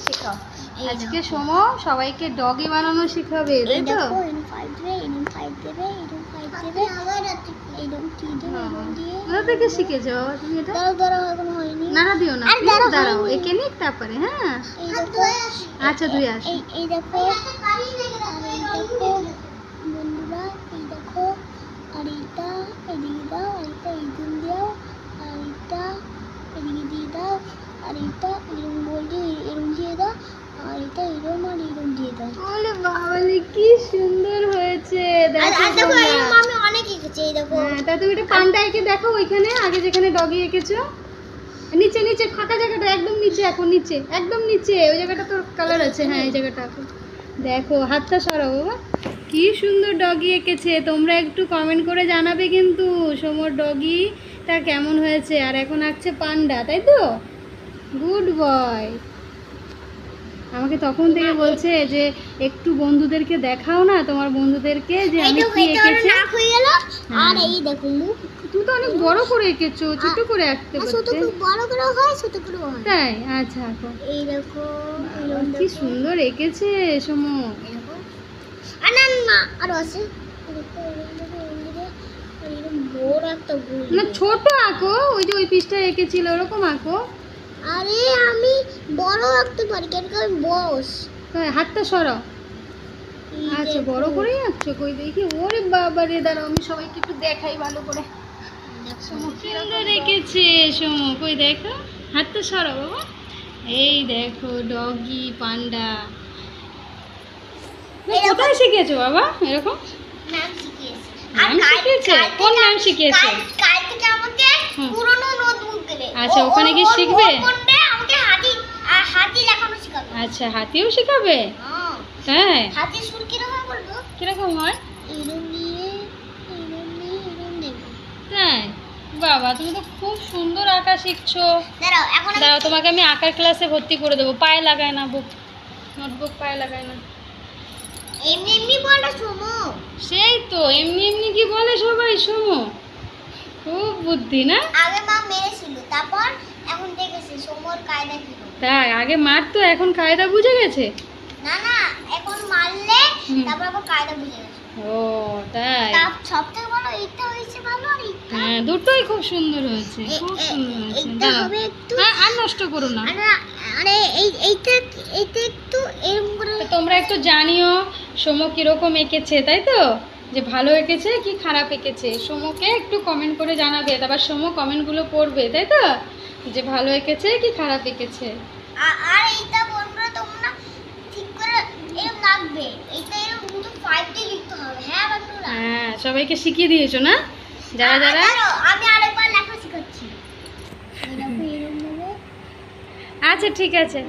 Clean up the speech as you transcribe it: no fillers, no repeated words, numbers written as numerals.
শেখাও। আজকে সময় সবাইকে ডগি বানানো শেখাবে, তাই তো? কোথা থেকে শিখেছো তুমি এটা? না না দিও না, দাঁড়াও একে নিক তারপরে। হ্যাঁ আচ্ছা তুই আস। এই দেখো বন্ধুরা, এই দেখো, আর এইটা এদিকে দাও, আর এইটা এইদিন দাও, আর এইটা এদিকে দিয়ে দাও, আর এইটা এরম বলতে এরম দিয়ে দাও, আর এটা এরম আর এরম দিয়ে দাও। ওরে বাবালে কি সুন্দর হয়েছে, দেখো আমি অনেক এঁকেছি। এই দেখো, তা তুমি একটা পান্ডা এঁকে দেখো ওইখানে আগে যেখানে ডগি এঁকেছো। নিচে নিচে ফাঁকা জায়গাটা একদম নিচে, এখন নিচে একদম নিচে ওই জায়গাটা তোর কালার আছে। হ্যাঁ এই জায়গাটা দেখো, হাতটা সরাও বাবা। কি সুন্দর ডগি এঁকেছে, তোমরা একটু কমেন্ট করে জানাবে কিন্তু সমর ডগিটা কেমন হয়েছে। আর এখন আঁকছে পান্ডা, তাই তো? Good boy. আমাকে তখন থেকে বলছে যে একটু বন্ধুদেরকে দেখাও না, তোমার বন্ধুদেরকে যে আমি কি এঁকেছি। আর এই দেখো মুখ, তুমি তো অনেক বড় করে এঁকেছো, ছোট করে আঁকতে পারতে। ছোট করে বড় করে হয়, ছোট করে হয়। তাই? আচ্ছা আঁকো। এই দেখো কি সুন্দর এঁকেছে সমু। না আরো আছে, বড় একটা গোল। না ছোট আঁকো, ওই যে ওই পিসটা এঁকেছিল ওরকম আঁকো। আরে আমি বড় আঁকতে পারি, কেন আমি বস। হাতটা সরাও। আচ্ছা বড় করেই আঁকছো, কই দেখি। ওরে বাবা রে, দাঁড়াও আমি সবাইকে একটু দেখাই ভালো করে। সুন্দর এঁকেছে সমু, কই দেখো। হাতটা সরাও বাবা। এই দেখো ডগি পান্ডা। কোথায় শিখেছো বাবা এরকম? নাম শিখিয়েছে। নাম শিখিয়েছে? কোন নাম শিখিয়েছে? কাল থেকে আমাকে পুরনো নোটবুক দেবে। আচ্ছা ওখানে কি শিখবে? আমাকে হাতি লেখানো শেখাবে। আচ্ছা হাতিও শেখাবে? হ্যাঁ। হাতি সুর কিরকম বলবো? কিরকম হয়? এরম দিয়ে এরম দেবে। তাই? বাবা তুমি তো খুব সুন্দর আঁকা শিখছো। দাঁড়াও তোমাকে আমি আঁকার ক্লাসে ভর্তি করে দেবো। পায়ে লাগায় না বুক, নোটবুক পায়ে লাগায় না। এমনি এমনি বলটা শোনো। সেই তো এমনি এমনি কি বলে সবাই শোনো। খুব বুদ্ধি না? আগে মা মেরেছিল, তারপর এখন দেখেছে সমর কায়দা কি। তাই? আগে মারতো, এখন কায়দা বুঝে গেছে? না না, এখন মারলে তারপর আবার কায়দা বুঝে গেছে। ও তাই? সবথেকে ভালো এইটা হয়েছে, ভালো। আর এইটা হ্যাঁ দুটোই খুব সুন্দর হয়েছে, খুব সুন্দর হয়েছে। এইটা হবে একটু। আর নষ্ট করো না। আরে এইটা একটু এরকম করে। তোমরা একটু জানিও সমু কিরকম এঁকেছে, তাই তো? যে ভালো এঁকেছে কি খারাপ এঁকেছে, সমুকে একটু কমেন্ট করে জানাবে। তারপর সমু কমেন্টগুলো পড়বে, তাই তো? যে ভালো এঁকেছে কি খারাপ এঁকেছে। আর এইটা বন্ধুরা তোমরা ঠিক করে এরকম লাগবে, এইটা এরকম দুটো 5 দিয়ে লিখতে হবে। হ্যাঁ বন্ধুরা? হ্যাঁ সবাইকে শিখিয়ে দিয়েছো না যারা যারা? আমি আরেকবার লেখা শেখাচ্ছি। এরকম নেবে। আচ্ছা ঠিক আছে।